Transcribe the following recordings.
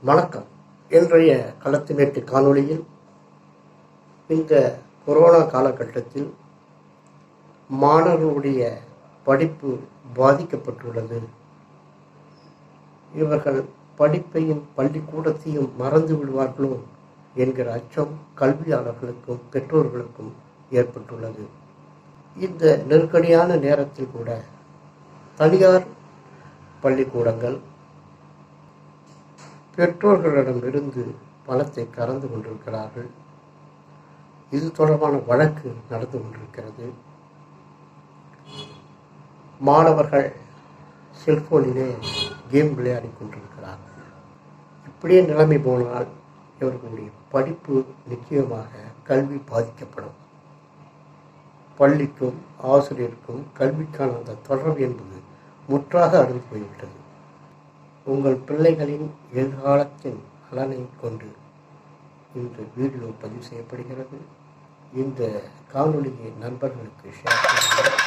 வணக்கம். இன்றைய களத்துமேட்டு காணொளியில் இந்த கொரோனா காலகட்டத்தில் மாணவர்களுடைய படிப்பு பாதிக்கப்பட்டுள்ளது. இவர்கள் படிப்பையும் பள்ளிக்கூடத்தையும் மறந்து விடுவார்களோ என்கிற அச்சம் கல்வியாளர்களுக்கும் பெற்றோர்களுக்கும் ஏற்பட்டுள்ளது. இந்த நெருக்கடியான நேரத்தில் கூட தனியார் பள்ளிக்கூடங்கள் பெற்றோர்களிடமிருந்து பணத்தை கறந்து கொண்டிருக்கிறார்கள். இது தொடர்பான வழக்கு நடந்து கொண்டிருக்கிறது. மாணவர்கள் செல்போனிலே கேம் விளையாடி கொண்டிருக்கிறார்கள். இப்படியே நிலைமை போனால் இவர்களுடைய படிப்பு நிச்சயமாக கல்வி பாதிக்கப்படும். பள்ளிக்கும் ஆசிரியருக்கும் கல்விக்கான அந்த தொடர்பு என்பது முற்றாக அழிந்து போய்விட்டது. உங்கள் பிள்ளைகளின் எதிர்காலத்தின் நலனை கொண்டு இந்த வீடியோ பதிவு செய்யப்படுகிறது. இந்த காணொளியை நண்பர்களுக்கு ஷேர் பண்ணுங்கள்.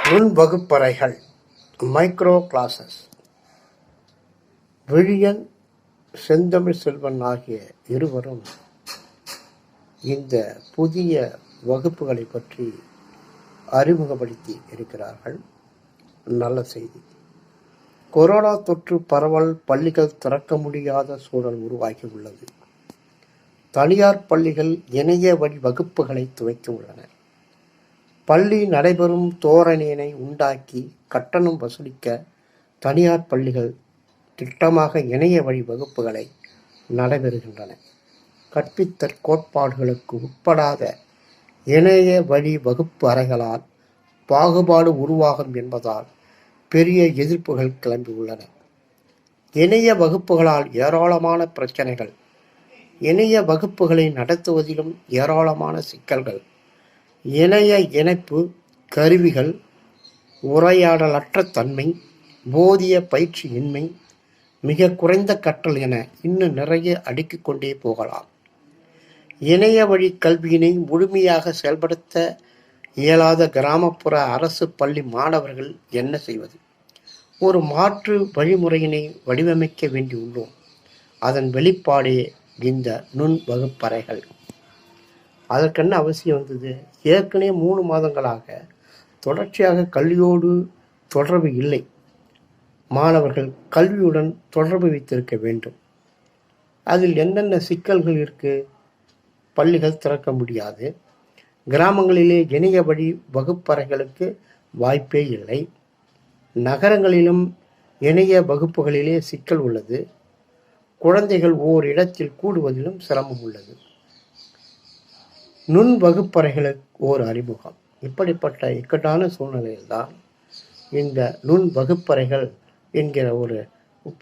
நுண் வகுப்பறைகள், மைக்ரோ கிளாஸஸ். விழியன், செந்தமிழ் செல்வன் ஆகிய இருவரும் இந்த புதிய வகுப்புகளை பற்றி அறிமுகப்படுத்தி இருக்கிறார்கள். நல்ல செய்தி. கொரோனா தொற்று பரவல் பள்ளிகள் திறக்க முடியாத சூழல் உருவாகி உள்ளது. தனியார் பள்ளிகள் இணைய வழி வகுப்புகளை துவக்கி உள்ளன. பள்ளி நடைபெறும் தோரணையினை உண்டாக்கி கட்டணம் வசூலிக்க தனியார் பள்ளிகள் திட்டமாக இணைய வழி வகுப்புகளை நடைபெறுகின்றன. கற்பித்தற் கோட்பாடுகளுக்கு உட்படாத இணைய வழி வகுப்பு அறைகளால் பாகுபாடு உருவாகும் என்பதால் பெரிய எதிர்ப்புகள் கிளம்பியுள்ளன. இணைய வகுப்புகளால் ஏராளமான பிரச்சனைகள், இணைய வகுப்புகளை நடத்துவதிலும் ஏராளமான சிக்கல்கள், இணைய இணைப்பு கருவிகள், உரையாடலற்ற தன்மை, போதிய பயிற்சியின்மை, மிக குறைந்த கற்றல் என இன்னும் நிறைய அடுக்கிக் கொண்டே போகலாம். இணைய வழி கல்வியினை முழுமையாக செயல்படுத்த இயலாத கிராமப்புற அரசு பள்ளி மாணவர்கள் என்ன செய்வது? ஒரு மாற்று வழிமுறையினை வடிவமைக்க வேண்டியுள்ளோம். அதன் வெளிப்பாடே இந்த நுண் வகுப்பறைகள். அதற்கென்ன அவசியம் வந்தது? ஏற்கனவே 3 மாதங்களாக தொடர்ச்சியாக கல்வியோடு தொடர்பு இல்லை. மாணவர்கள் கல்வியுடன் தொடர்பு வைத்திருக்க வேண்டும். அதில் என்னென்ன சிக்கல்கள் இருக்கு? பள்ளிகள் திறக்க முடியாது. கிராமங்களிலே இணைய வழி வகுப்பறைகளுக்கு வாய்ப்பே இல்லை. நகரங்களிலும் இணைய வகுப்புகளிலே சிக்கல் உள்ளது. குழந்தைகள் ஓரிடத்தில் கூடுவதிலும் சிரமம் உள்ளது. நுண் வகுப்பறைகளுக்கு ஓர் அறிமுகம். இப்படிப்பட்ட இக்கட்டான சூழ்நிலையில்தான் இந்த நுண் வகுப்பறைகள் என்கிற ஒரு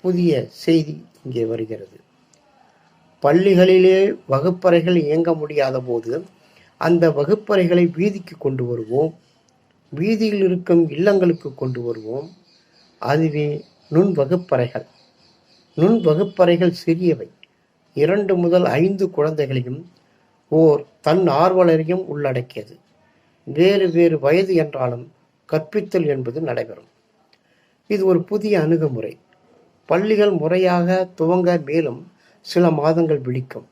புதிய செய்தி இங்கே வருகிறது. பள்ளிகளிலே வகுப்பறைகள் இயங்க முடியாத போது அந்த வகுப்பறைகளை வீதிக்கு கொண்டு வருவோம், வீதியில் இருக்கும் இல்லங்களுக்கு கொண்டு வருவோம். அதுவே நுண் வகுப்பறைகள். நுண் வகுப்பறைகள் சிறியவை. 2 முதல் 5 குழந்தைகளையும் ஓர் தன் ஆர்வலரையும் உள்ளடக்கியது. வேறு வேறு வயது என்றாலும் கற்பித்தல் என்பது நடைபெறும். இது ஒரு புதிய அணுகுமுறை. பள்ளிகள் முறையாக துவங்க மேலும் சில மாதங்கள் பிடிக்கும்.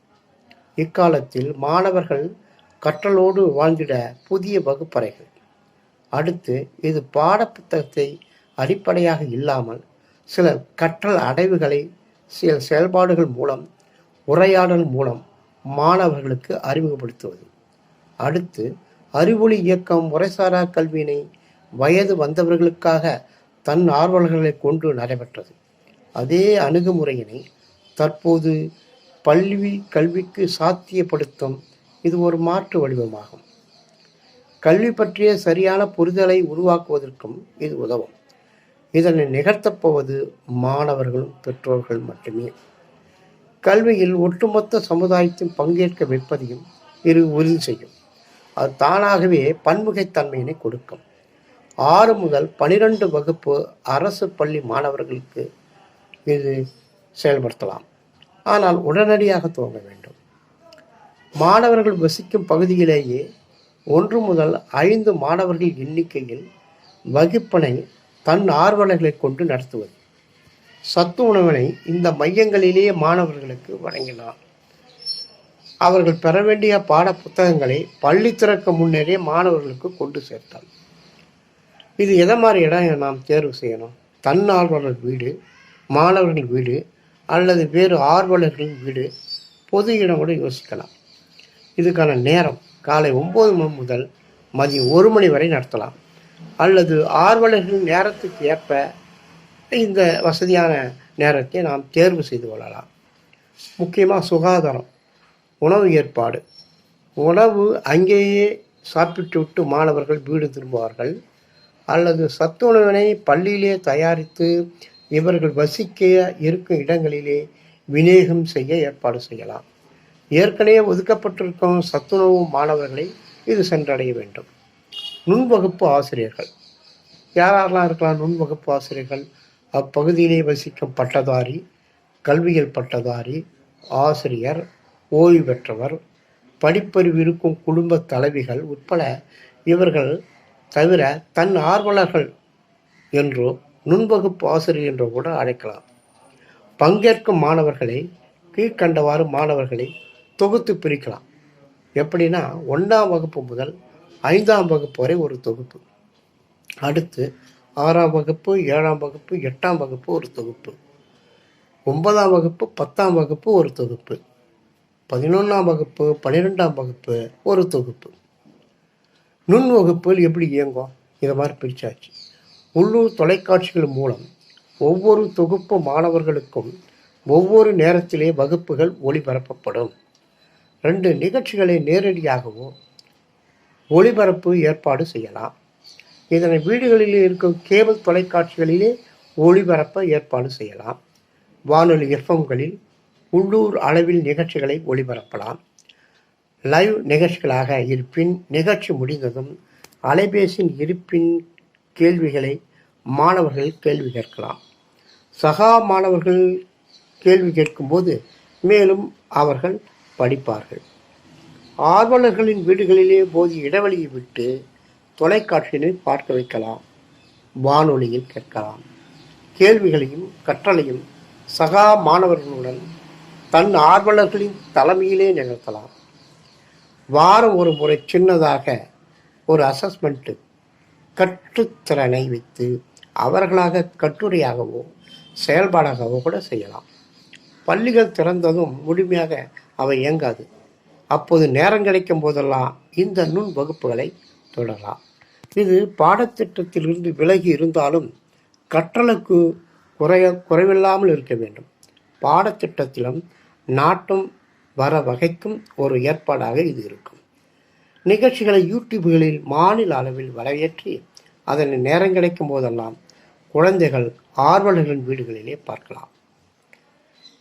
இக்காலத்தில் மாணவர்கள் கற்றலோடு வாழ்ந்திட புதிய வகுப்பறைகள். அடுத்து, இது பாட புத்தகத்தை அடிப்படையாக இல்லாமல் சில கற்றல் அடைவுகளை சில செயல்பாடுகள் மூலம், உரையாடல் மூலம் மாணவர்களுக்கு அறிமுகப்படுத்துவது. அடுத்து, அறிவொளி இயக்கம் முறைசாரா கல்வியினை வயது வந்தவர்களுக்காக தன் ஆர்வலர்களை கொண்டு நடைபெற்றது. அதே அணுகுமுறையினை தற்போது பள்ளி கல்விக்கு சாத்தியப்படுத்தும் இது ஒரு மாற்று வடிவமாகும். கல்வி பற்றிய சரியான புரிதலை உருவாக்குவதற்கும் இது உதவும். இதனை நிகழ்த்தப்போவது மாணவர்களும் பெற்றோர்கள் மட்டுமே. கல்வியில் ஒட்டுமொத்த சமுதாயத்தையும் பங்கேற்க வைப்பதையும் இது உறுதி செய்யும். அது தானாகவே பன்முகைத்தன்மையினை கொடுக்கும். 6 முதல் 12 வகுப்பு அரசு பள்ளி மாணவர்களுக்கு இது செயல்படுத்தலாம். ஆனால் உடனடியாக துவங்க வேண்டும். மாணவர்கள் வசிக்கும் பகுதியிலேயே 1 முதல் 5 மாணவர்கள் எண்ணிக்கையில் வகுப்பினை தன் ஆர்வலர்களை கொண்டு நடத்துவது. சத்து உணவினை இந்த மையங்களிலேயே மாணவர்களுக்கு வழங்கினார். அவர்கள் பெற வேண்டிய பாட புத்தகங்களை பள்ளி திறக்க முன்னரே மாணவர்களுக்கு கொண்டு சேர்த்தார். இது எதை மாதிரி இடம் நாம் தேர்வு செய்யணும்? தன்னார்வலர் வீடு, மாணவர்கள் வீடு அல்லது வேறு ஆர்வலர்களின் வீடு, பொது இடம் கூட யோசிக்கலாம். இதுக்கான நேரம் காலை 9 மணி முதல் மதியம் 1 மணி வரை நடத்தலாம். அல்லது ஆர்வலர்களின் நேரத்துக்கு ஏற்ப இந்த வசதியான நேரத்தை நாம் தேர்வு செய்து கொள்ளலாம். முக்கியமாக சுகாதாரம், உணவு ஏற்பாடு. உணவு அங்கேயே சாப்பிட்டு விட்டு மாணவர்கள் வீடு திரும்புவார்கள். அல்லது சத்து உணவினை பள்ளியிலே தயாரித்து இவர்கள் வசிக்க இருக்கும் இடங்களிலே விநியோகம் செய்ய ஏற்பாடு செய்யலாம். ஏற்கனவே ஒதுக்கப்பட்டிருக்கும் சத்துணவு மாணவர்களை இது சென்றடைய வேண்டும். நுண்வகுப்பு ஆசிரியர்கள் யாரெல்லாம் இருக்கலாம்? நுண்வகுப்பு ஆசிரியர்கள் அப்பகுதியிலே வசிக்கும் பட்டதாரி, கல்வியியல் பட்டதாரி, ஆசிரியர், ஓய்வு பெற்றவர், படிப்பறிவு இருக்கும் குடும்ப தலைவிகள் உட்பட இவர்கள் தவிர தன் ஆர்வலர்கள் என்றோ நுண்வகுப்பு ஆசிரியர் என்றோ கூட அழைக்கலாம். பங்கேற்கும் மாணவர்களை கீழ்கண்டவாறு மாணவர்களை தொகுத்து பிரிக்கலாம். எப்படின்னா 1ஆம் வகுப்பு முதல் 5ஆம் வகுப்பு வரை ஒரு தொகுப்பு, அடுத்து 6ஆம் வகுப்பு, 7ஆம் வகுப்பு, 8ஆம் வகுப்பு ஒரு தொகுப்பு, 9ஆம் வகுப்பு, 10ஆம் வகுப்பு ஒரு தொகுப்பு, 11ஆம் வகுப்பு, 12ஆம் வகுப்பு ஒரு தொகுப்பு. நுண் வகுப்புகள் எப்படி இயங்கும்? இதை மாதிரி பிரிச்சாச்சு. உள்ளூர் தொலைக்காட்சிகள் மூலம் ஒவ்வொரு தொகுப்பு மாணவர்களுக்கும் ஒவ்வொரு நேரத்திலே வகுப்புகள் ஒளிபரப்பப்படும். 2 நிகழ்ச்சிகளை நேரடியாகவோ ஒளிபரப்பு ஏற்பாடு செய்யலாம். இதனை வீடுகளிலே இருக்கும் கேபிள் தொலைக்காட்சிகளிலே ஒளிபரப்ப ஏற்பாடு செய்யலாம். வானொலி எஃப்எம்களில் உள்ளூர் அளவில் நிகழ்ச்சிகளை ஒளிபரப்பலாம். லைவ் நிகழ்ச்சிகளாக இருப்பின் நிகழ்ச்சி முடிந்ததும் அலைபேசியின் இருப்பின் கேள்விகளை மாணவர்கள் கேள்வி கேட்கலாம். சகா மாணவர்கள் கேள்வி கேட்கும்போது மேலும் அவர்கள் படிப்பார்கள். ஆர்வலர்களின் வீடுகளிலே போதிய இடைவெளியை விட்டு தொலைக்காட்சியினை பார்க்க வைக்கலாம். வானொலியில் கேட்கலாம். கேள்விகளையும் கற்றலையும் சகா மாணவர்களுடன் தன் ஆர்வலர்களின் தலைமையிலே நிகழ்த்தலாம். வாரம் ஒரு முறை சின்னதாக ஒரு அசஸ்மெண்ட்டு கற்றுத்திறனை வைத்து அவர்களாக கட்டுரையாகவோ செயல்பாடாகவோ கூட செய்யலாம். பள்ளிகள் திறந்ததும் முழுமையாக அவை இயங்காது. அப்போது நேரம் கிடைக்கும் போதெல்லாம் இந்த நுண் வகுப்புகளை தொடரலாம். இது பாடத்திட்டத்திலிருந்து விலகி இருந்தாலும் கற்றலுக்கு குறைவில்லாமல் இருக்க வேண்டும். பாடத்திட்டத்திலும் நாட்டம் வர வகைக்கும் ஒரு ஏற்பாடாக இது இருக்கும். நிகழ்ச்சிகளை யூடியூப்களில் மாநில அளவில் வரவேற்றி அதனை நேரம் கிடைக்கும் போதெல்லாம் குழந்தைகள் ஆர்வலர்களின் வீடுகளிலே பார்க்கலாம்.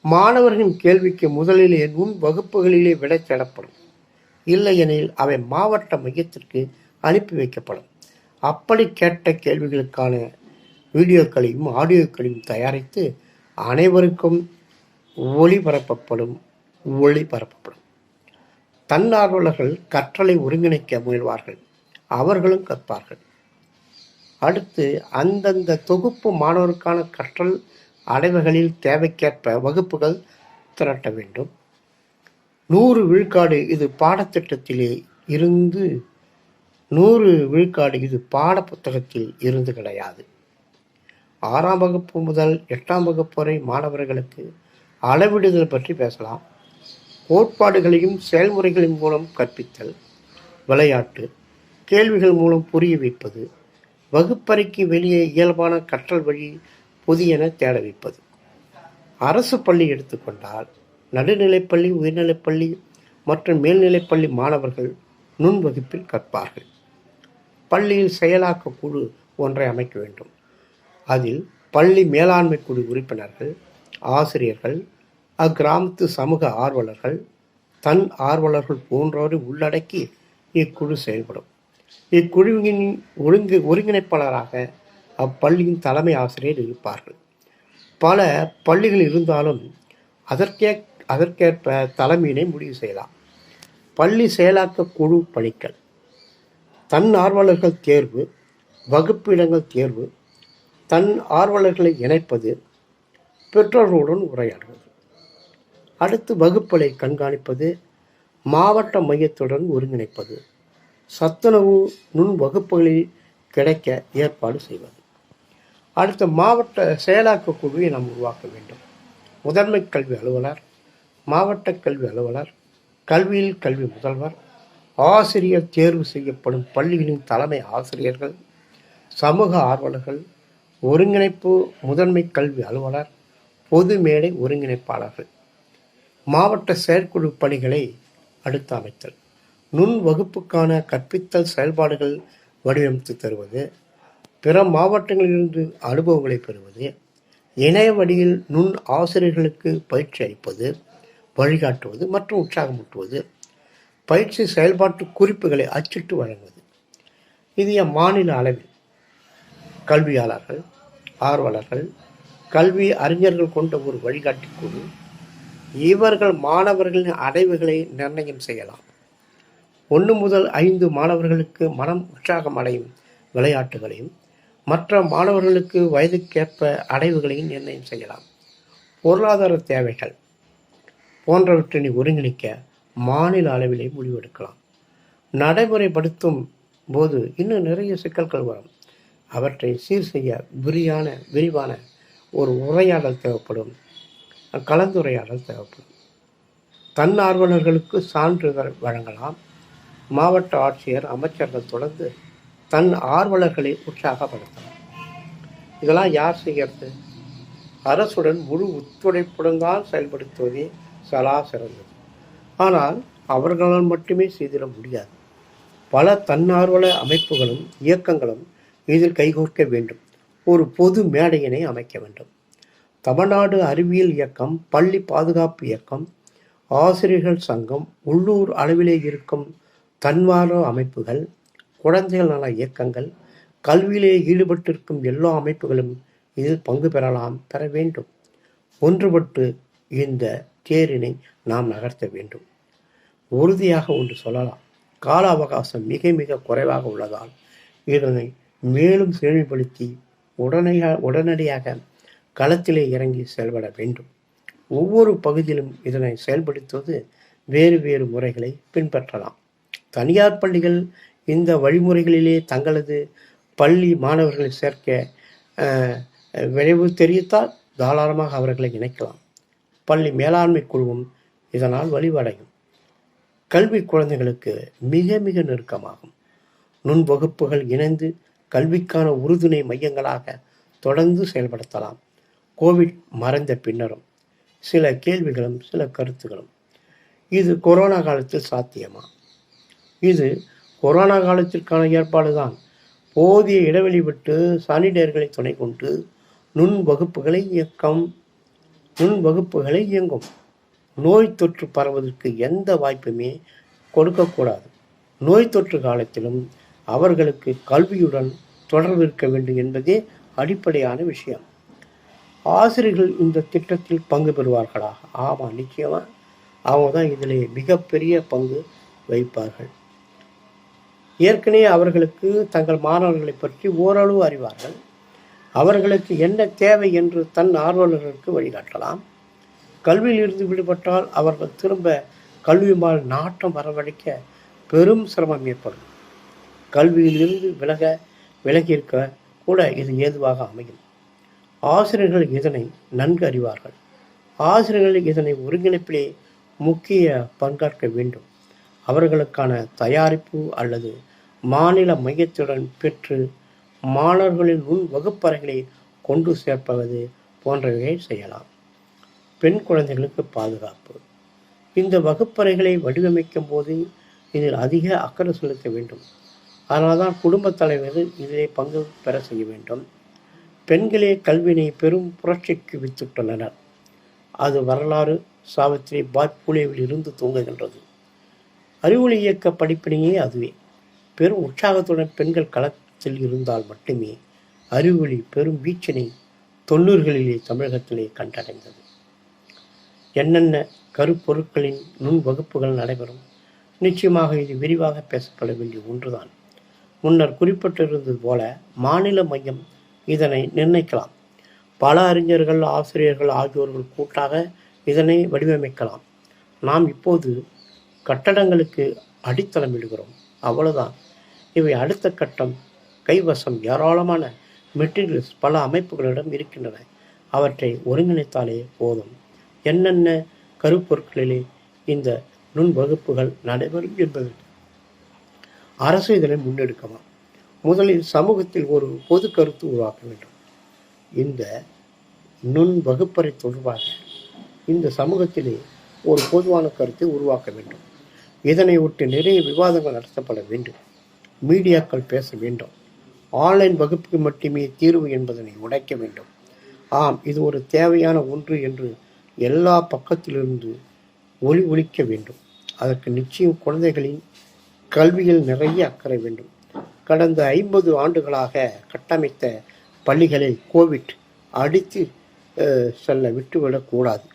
மாணவர்களின் கேள்விக்கு முதலிலே நுண் வகுப்புகளிலே விடை தேடப்படும். இல்லையெனில் அவை மாவட்ட மையத்திற்கு அனுப்பி வைக்கப்படும். அப்படி கேட்ட கேள்விகளுக்கான வீடியோக்களையும் ஆடியோக்களையும் தயாரித்து அனைவருக்கும் ஒளிபரப்பப்படும். தன்னார்வலர்கள் கற்றலை ஒருங்கிணைக்க முயல்வார்கள். அவர்களும் கற்பார்கள். அடுத்து அந்தந்த தொகுப்பு மாணவருக்கான கற்றல் அடைவுகளில் தேவைக்கேற்ப வகுப்புகள் திரட்ட வேண்டும். 100 விழுக்காடு இது பாடத்திட்டத்திலே இருந்து 100 விழுக்காடு இது பாட புத்தகத்தில் இருந்து கிடையாது. 6ஆம் வகுப்பு முதல் 8ஆம் வகுப்பு வரை மாணவர்களுக்கு அளவிடுதல் பற்றி பேசலாம். கோட்பாடுகளையும் செயல்முறைகளின் மூலம் கற்பித்தல், விளையாட்டு, கேள்விகள் மூலம் புரிய வைப்பது, வகுப்பறைக்கு வெளியே இயல்பான கற்றல் வழி புதியன தேட வைப்பது. அரசு பள்ளி எடுத்துக்கொண்டால் நடுநிலைப்பள்ளி, உயர்நிலைப்பள்ளி மற்றும் மேல்நிலைப்பள்ளி மாணவர்கள் நுண் வகுப்பில் கற்பார்கள். பள்ளியில் செயலாக்க குழு ஒன்றை அமைக்க வேண்டும். அதில் பள்ளி மேலாண்மை குழு உறுப்பினர்கள், ஆசிரியர்கள், அக்கிராமத்து சமூக ஆர்வலர்கள், தன் ஆர்வலர்கள் போன்றோரை உள்ளடக்கி இக்குழு செயல்படும். இக்குழுவின் ஒருங்கிணைப்பாளராக அப்பள்ளியின் தலைமை ஆசிரியர் இருப்பார்கள். பல பள்ளிகள் இருந்தாலும் அதற்கேற்ப தலைமையினை முடிவு செய்யலாம். பள்ளி செயலாக்க குழு பணிகள்: தன்னார்வலர்கள் தேர்வு, வகுப்பு இடங்கள் தேர்வு, தன் ஆர்வலர்களை இணைப்பது, பெற்றோர்களுடன் உரையாடுவது. அடுத்து வகுப்புகளை கண்காணிப்பது, மாவட்ட மையத்துடன் ஒருங்கிணைப்பது, சத்துணவு நுண் வகுப்புகளில் கிடைக்க ஏற்பாடு செய்வது. அடுத்த மாவட்ட செயலாக்க குழுவை நாம் உருவாக்க வேண்டும். முதன்மை கல்வி அலுவலர், மாவட்ட கல்வி அலுவலர், கல்வியில் கல்வி முதல்வர், ஆசிரியர் தேர்வு செய்யப்படும் பள்ளிகளின் தலைமை ஆசிரியர்கள், சமூக ஆர்வலர்கள், ஒருங்கிணைப்பு முதன்மை கல்வி அலுவலர், பொது மேடை ஒருங்கிணைப்பாளர்கள். மாவட்ட செயற்குழு பணிகளை அடுத்து அமைத்தல்: நுண் வகுப்புக்கான கற்பித்தல் செயல்பாடுகள் வடிவமைத்து தருவது, பிற மாவட்டங்களிலிருந்து அனுபவங்களை பெறுவது, இணைய வழியில் நுண் ஆசிரியர்களுக்கு பயிற்சி அளிப்பது, வழிகாட்டுவது மற்றும் உற்சாகமூட்டுவது, பயிற்சி செயல்பாட்டு குறிப்புகளை அச்சிட்டு வழங்குவது. இது மாநில அளவில் கல்வியாளர்கள், ஆர்வலர்கள், கல்வி அறிஞர்கள் கொண்ட ஒரு வழிகாட்டி குழு. இவர்கள் மாணவர்களின் அடைவுகளை நிர்ணயம் செய்யலாம். 1 முதல் 5 மாணவர்களுக்கு மனம் உற்சாகம் அடையும் விளையாட்டுகளையும், மற்ற மாணவர்களுக்கு வயதுக்கேற்ப அடைவுகளையும் நிர்ணயம் செய்யலாம். பொருளாதார தேவைகள் போன்றவற்றினை ஒருங்கிணைக்க மாநில அளவிலே முடிவெடுக்கலாம். நடைமுறைப்படுத்தும் போது இன்னும் நிறைய சிக்கல்கள் வரும். அவற்றை சீர் செய்ய விரிவான ஒரு உரையாடல் தேவைப்படும், கலந்துரையாடல் தேவைப்படும். தன்னார்வலர்களுக்கு சான்றிதழ் வழங்கலாம். மாவட்ட ஆட்சியர், அமைச்சர்கள் தொடர்ந்து தன் ஆர்வலர்களை உற்சாகப்படுத்தலாம். இதெல்லாம் யார் செய்கிறது? அரசுடன் முழு ஒத்துழைப்புடன் தான் செயல்படுத்துவதே சிறந்தது. ஆனால் அவர்களால் மட்டுமே செய்திட முடியாது. பல தன்னார்வல அமைப்புகளும் இயக்கங்களும் இதில் கைகோர்க்க வேண்டும். ஒரு பொது மேடையினை அமைக்க வேண்டும். தமிழ்நாடு அறிவியல் இயக்கம், பள்ளி பாதுகாப்பு இயக்கம், ஆசிரியர்கள் சங்கம், உள்ளூர் அளவிலே இருக்கும் தன்னார்வ அமைப்புகள், குழந்தைகள் நல இயக்கங்கள், கல்வியிலே ஈடுபட்டிருக்கும் எல்லா அமைப்புகளும் இதில் பங்கு பெற வேண்டும். ஒன்றுபட்டு இந்த தேரினை நாம் நகர்த்த வேண்டும். உறுதியாக ஒன்று சொல்லலாம்: கால அவகாசம் மிக மிக குறைவாக உள்ளதால் இதனை மேலும் செழுமைப்படுத்தி உடனடியாக களத்திலே இறங்கி செயல்பட வேண்டும். ஒவ்வொரு பகுதியிலும் இதனை செயல்படுத்துவது வேறு வேறு முறைகளை பின்பற்றலாம். தனியார் பள்ளிகள் இந்த வழிமுறைகளிலே தங்களது பள்ளி மாணவர்களை சேர்க்க விரைவு தெரிவித்தால் தாராளமாக அவர்களை இணைக்கலாம். பள்ளி மேலாண்மை குழுவும் இதனால் வழிவடையும். கல்வி குழந்தைகளுக்கு மிக மிக நெருக்கமாகும். நுண் வகுப்புகள் இணைந்து கல்விக்கான உறுதுணை மையங்களாக தொடர்ந்து செயல்படுத்தலாம். கோவிட் மறைந்த பின்னரும் சில கேள்விகளும் சில கருத்துகளும்: இது கொரோனா காலத்தில் சாத்தியமா? இது கொரோனா காலத்திற்கான ஏற்பாடுதான். போதிய இடைவெளி விட்டு சானிடைசர்களை துணை கொண்டு நுண் வகுப்புகளை இயங்கும். நோய் தொற்று பரவதற்கு எந்த வாய்ப்புமே கொடுக்கக்கூடாது. நோய் தொற்று காலத்திலும் அவர்களுக்கு கல்வியுடன் தொடர்பு இருக்க வேண்டும் என்பதே அடிப்படையான விஷயம். ஆசிரியர்கள் இந்த திட்டத்தில் பங்கு பெறுவார்களா? ஆமாம், நிச்சயமாக அவங்க தான் இதில் மிகப்பெரிய பங்கு வகிப்பார்கள். ஏற்கனவே அவர்களுக்கு தங்கள் மாணவர்களை பற்றி ஓரளவு அறிவார்கள். அவர்களுக்கு என்ன தேவை என்று தன் ஆர்வலர்களுக்கு வழிகாட்டலாம். கல்வியில் இருந்து விடுபட்டால் அவர்கள் திரும்ப கல்வியுமால் நாட்டம் வரவழைக்க பெரும் சிரமம் ஏற்படும். கல்வியில் இருந்து விலகியிருக்க கூட இது ஏதுவாக அமையும். ஆசிரியர்கள் இதனை நன்கு அறிவார்கள். ஆசிரியர்கள் இதனை ஒருங்கிணைப்பிலே முக்கிய பங்காற்க வேண்டும். அவர்களுக்கான தயாரிப்பு அல்லது மாநில மையத்துடன் பெற்று மாணவர்களின் முன் வகுப்பறைகளை கொண்டு சேர்ப்பது போன்றவையை செய்யலாம். பெண் குழந்தைகளுக்கு பாதுகாப்பு: இந்த வகுப்பறைகளை வடிவமைக்கும் போது இதில் அதிக அக்கறை செலுத்த வேண்டும். அதனால்தான் குடும்பத் தலைவர்கள் இதிலே பங்கு பெற செய்ய வேண்டும். பெண்களே கல்வியினை பெரும் புரட்சிக்கு வித்துள்ளனர். அது வரலாறு சாவித்திரி பாய் பூலேவில் இருந்து தூங்குகின்றது. அறிவொளி இயக்க படிப்பினையே அதுவே. பெரும் உற்சாகத்துடன் பெண்கள் களத்தில் இருந்தால் மட்டுமே அறிவொளி பெரும் வீச்சினை 90களிலே தமிழகத்திலே கண்டடைந்தது. என்னென்ன கருப்பொருட்களின் நுண் வகுப்புகள் நடைபெறும்? நிச்சயமாக இது விரிவாக பேசப்பட வேண்டிய ஒன்றுதான். முன்னர் குறிப்பிட்டிருந்தது போல மாநில மையம் இதனை நிர்ணயிக்கலாம். பல அறிஞர்கள், ஆசிரியர்கள் ஆகியோர்கள் கூட்டாக இதனை வடிவமைக்கலாம். நாம் இப்போது கட்டடங்களுக்கு அடித்தளமிடுகிறோம், அவ்வளவுதான். இவை அடுத்த கட்டம். கைவசம் ஏராளமான மெட்டீரியல்ஸ் பல அமைப்புகளிடம் இருக்கின்றன. அவற்றை ஒருங்கிணைத்தாலே போதும். என்னென்ன கருப்பொருட்களிலே இந்த நுண் வகுப்புகள் நடைபெறும் என்பது அரசு இதனை முன்னெடுக்கலாம். முதலில் சமூகத்தில் ஒரு பொது கருத்து உருவாக்க வேண்டும். இந்த நுண் வகுப்பறை தொடர்பாக இந்த சமூகத்திலே ஒரு பொதுவான கருத்தை உருவாக்க வேண்டும். இதனை ஒட்டி நிறைய விவாதங்கள் நடத்தப்பட வேண்டும். மீடியாக்கள் பேச வேண்டும். ஆன்லைன் வகுப்புக்கு மட்டுமே தீர்வு என்பதனை உடைக்க வேண்டும். ஆம், இது ஒரு தேவையான ஒன்று என்று எல்லா பக்கத்திலிருந்து ஒளிக்க வேண்டும். அதற்கு நிச்சயம் குழந்தைகளின் கல்வியில் நிறைய அக்கறை வேண்டும். கடந்த 50 ஆண்டுகளாக கட்டமைத்த பள்ளிகளை கோவிட் அடித்து செல்ல விட்டுவிடக்கூடாது.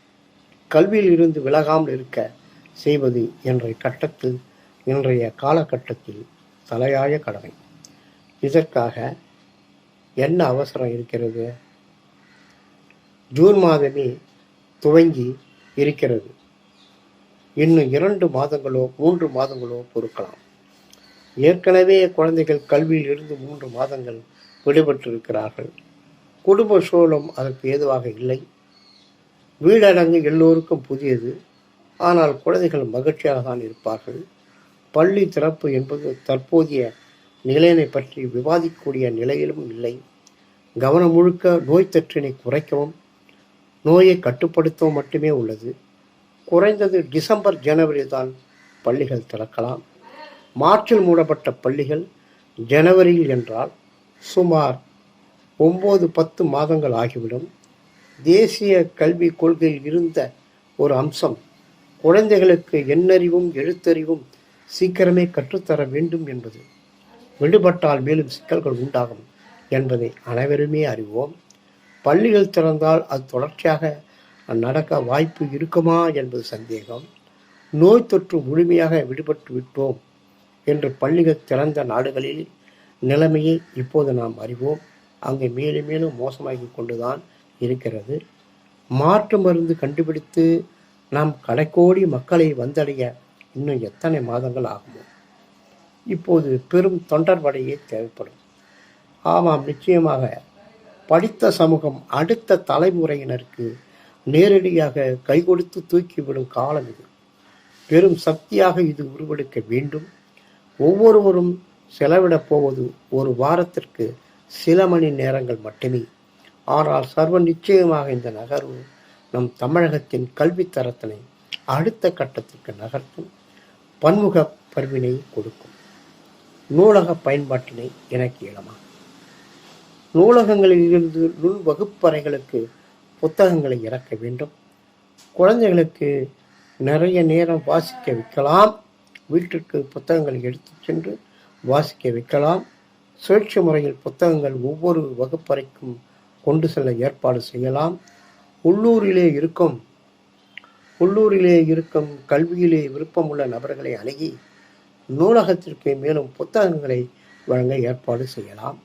கல்வியில் இருந்து விலகாமல் இருக்க செய்வது இன்றைய காலகட்டத்தில் தலையாய கடமை. இதற்காக என்ன அவசரம் இருக்கிறது? ஜூன் மாதமே துவங்கி இருக்கிறது. இன்னும் 2 மாதங்களோ 3 மாதங்களோ பொறுக்கலாம். ஏற்கனவே குழந்தைகள் கல்வியில் இருந்து 3 மாதங்கள் விடுபட்டிருக்கிறார்கள். குடும்ப சூழலும் அதற்கு ஏதுவாக இல்லை. வீடடங்கு எல்லோருக்கும் புதியது. ஆனால் குழந்தைகள் மகிழ்ச்சியாக தான் இருப்பார்கள். பள்ளி திறப்பு என்பது தற்போதைய நிலையினை பற்றி விவாதிக்கக்கூடிய நிலையிலும் இல்லை. கவனம் முழுக்க நோய் தொற்றினை குறைக்கவும் நோயை கட்டுப்படுத்தவும் மட்டுமே உள்ளது. குறைந்தது டிசம்பர், ஜனவரி தான் பள்ளிகள் திறக்கலாம். மார்ச்சில் மூடப்பட்ட பள்ளிகள் ஜனவரியில் என்றால் சுமார் 9-10 மாதங்கள் ஆகிவிடும். தேசிய கல்விக் கொள்கையில் இருந்த ஒரு அம்சம் குழந்தைகளுக்கு எண்ணறிவும் எழுத்தறிவும் சீக்கிரமே கற்றுத்தர வேண்டும் என்பது. விடுபட்டால் மேலும் சிக்கல்கள் உண்டாகும் என்பதை அனைவருமே அறிவோம். பள்ளிகள் திறந்தால் அது தொடர்ச்சியாக நடக்க வாய்ப்பு இருக்குமா என்பது சந்தேகம். நோய் தொற்று முழுமையாக விடுபட்டு விட்டோம் என்று பள்ளிகள் திறந்த நாடுகளில் நிலைமையை இப்போது நாம் அறிவோம். அங்கே மேலும் மேலும் மோசமாகி கொண்டுதான் இருக்கிறது. மாற்று மருந்து கண்டுபிடித்து நாம் கடைக்கோடி மக்களை வந்தடைய இன்னும் எத்தனை மாதங்கள் ஆகுமோ? இப்போது பெரும் தொண்டர்படையே தேவைப்படும். ஆமாம், நிச்சயமாக படித்த சமூகம் அடுத்த தலைமுறையினருக்கு நேரடியாக கை கொடுத்து தூக்கிவிடும் காலம் இது. பெரும் சக்தியாக இது உருவெடுக்க வேண்டும். ஒவ்வொருவரும் செலவிடப் போவது ஒரு வாரத்திற்கு சில மணி நேரங்கள் மட்டுமே. ஆனால் சர்வ நிச்சயமாக இந்த நகர்வு நம் தமிழகத்தின் கல்வித்தரத்தினை அடுத்த கட்டத்திற்கு நகர்த்தும். பன்முக பருவினை கொடுக்கும். நூலக பயன்பாட்டினை எனக்கு இயலுமா? நூலகங்களில் இருந்து நுண் வகுப்பறைகளுக்கு புத்தகங்களை இறக்க வேண்டும். குழந்தைகளுக்கு நிறைய நேரம் வாசிக்க வைக்கலாம். வீட்டிற்கு புத்தகங்களை எடுத்து சென்று வாசிக்க வைக்கலாம். சுழற்சி முறையில் புத்தகங்கள் ஒவ்வொரு வகுப்பறைக்கும் கொண்டு செல்ல ஏற்பாடு செய்யலாம். உள்ளூரிலே இருக்கும் கல்வியிலே விருப்பமுள்ள நபர்களை அணுகி நூலகத்திற்கு மேலும் புத்தகங்களை வழங்க ஏற்பாடு செய்யலாம்.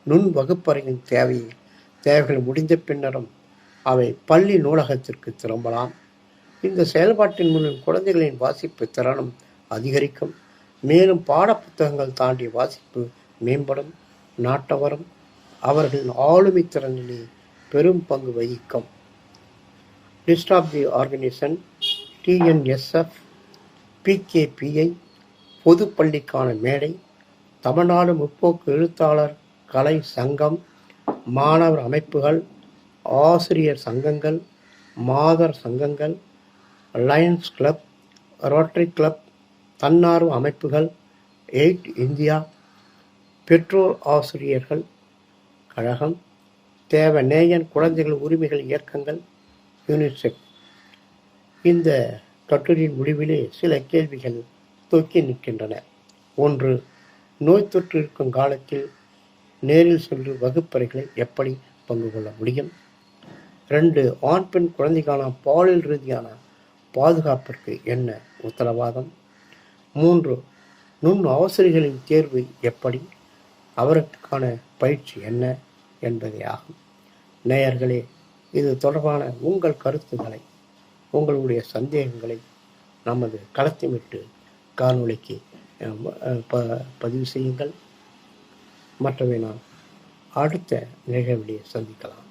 நுண் வகுப்பறையின் தேவைகள் முடிந்த பின்னரும் அவை பள்ளி நூலகத்திற்கு திரும்பலாம். இந்த செயல்பாட்டின் மூலம் குழந்தைகளின் வாசிப்பு திறனும் அதிகரிக்கும். மேலும் பாட புத்தகங்கள் தாண்டி வாசிப்பு மேம்படும். நாட்டவரும் அவர்களின் ஆளுமை திறனிலே பெரும் பங்கு வகிக்கும். List of the organisation TNSF PKPI பொது பள்ளிக்கான மேடை, தமிழ்நாடு முற்போக்கு எழுத்தாளர் கலை சங்கம், மாணவர் அமைப்புகள், ஆசிரியர் சங்கங்கள், மாதர் சங்கங்கள், லயன்ஸ் கிளப், ரோட்டரி கிளப், தன்னார்வ அமைப்புகள், எய்ட் இந்தியா, பெற்றோர் ஆசிரியர்கள் கழகம், தேவநேயன் குழந்தைகள் உரிமைகள் இயக்கங்கள், யூனிசெஃப். இந்த கட்டுரையின் முடிவிலே சில கேள்விகள் தூக்கி நிற்கின்றன. ஒன்று, நோய் தொற்று இருக்கும் காலத்தில் நேரில் சென்று வகுப்பறைகளில் எப்படி பங்கு கொள்ள முடியும்? 2, ஆண் பெண் குழந்தைக்கான பாலியல் ரீதியான பாதுகாப்பிற்கு என்ன உத்தரவாதம்? 3, நுண் ஆசிரியர்களின் தேர்வு எப்படி? அவருக்கான பயிற்சி என்ன என்பதே ஆகும். நேயர்களே, இது தொடர்பான உங்கள் கருத்துக்களை, உங்களுடைய சந்தேகங்களை நமது களத்திமிட்டு காணொளிக்கு பதிவு செய்யுங்கள். மற்றவை நாம் அடுத்த நிகழ்விலே சந்திக்கலாம்.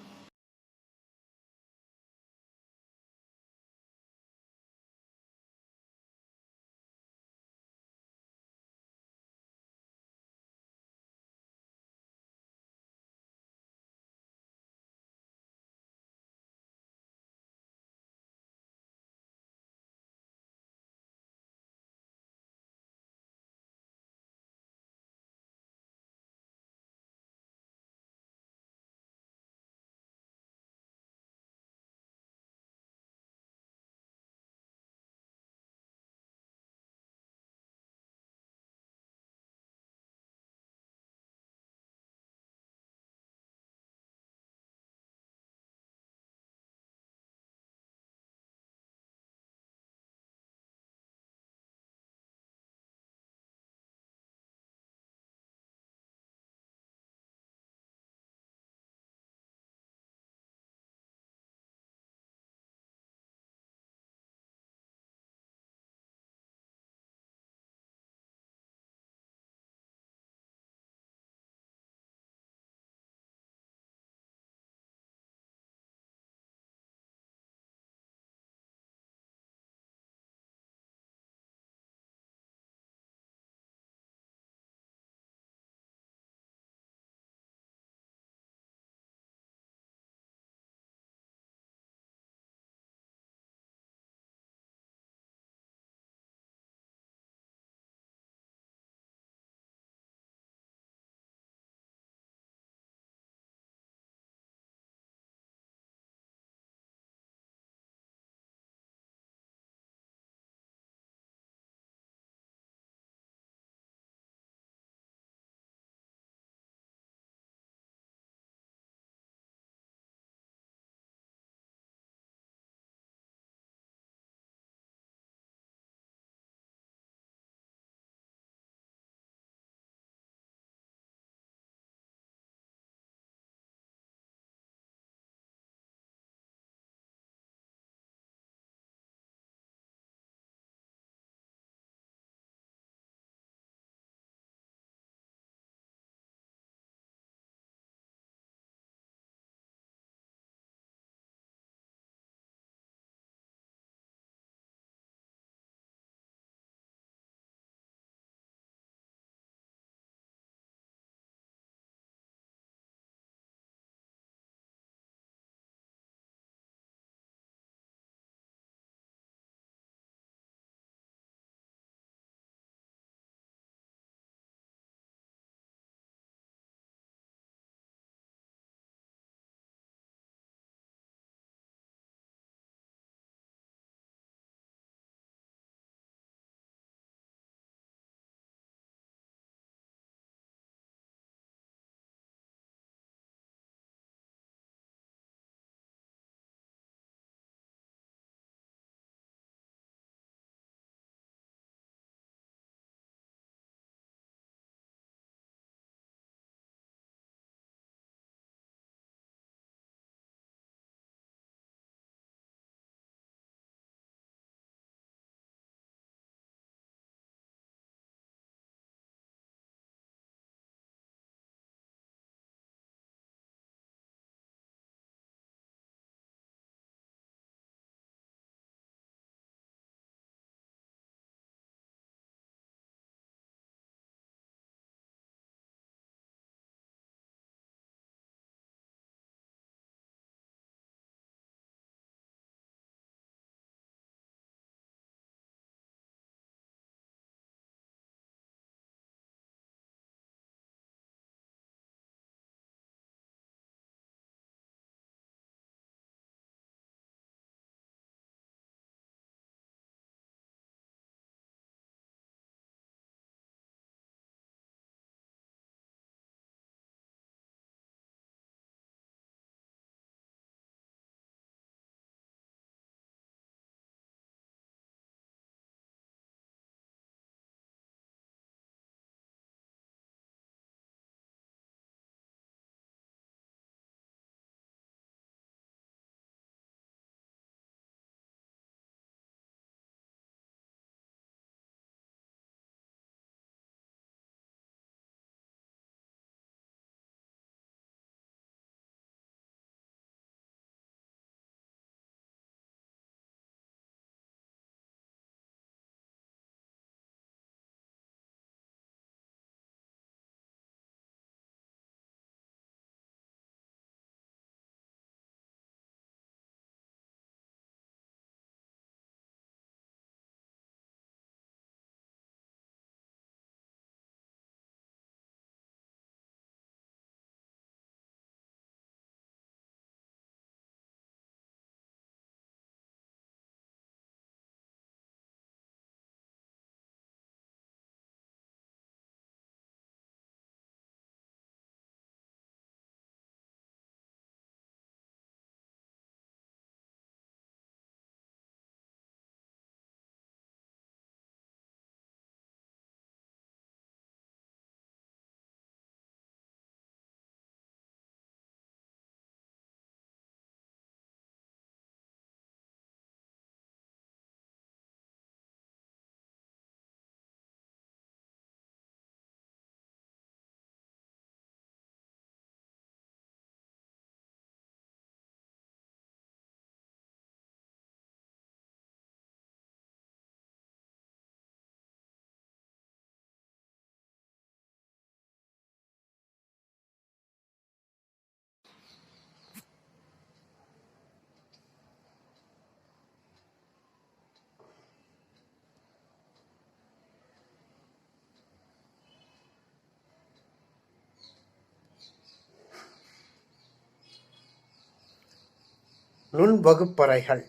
நுண்வகுப்பறைகள்,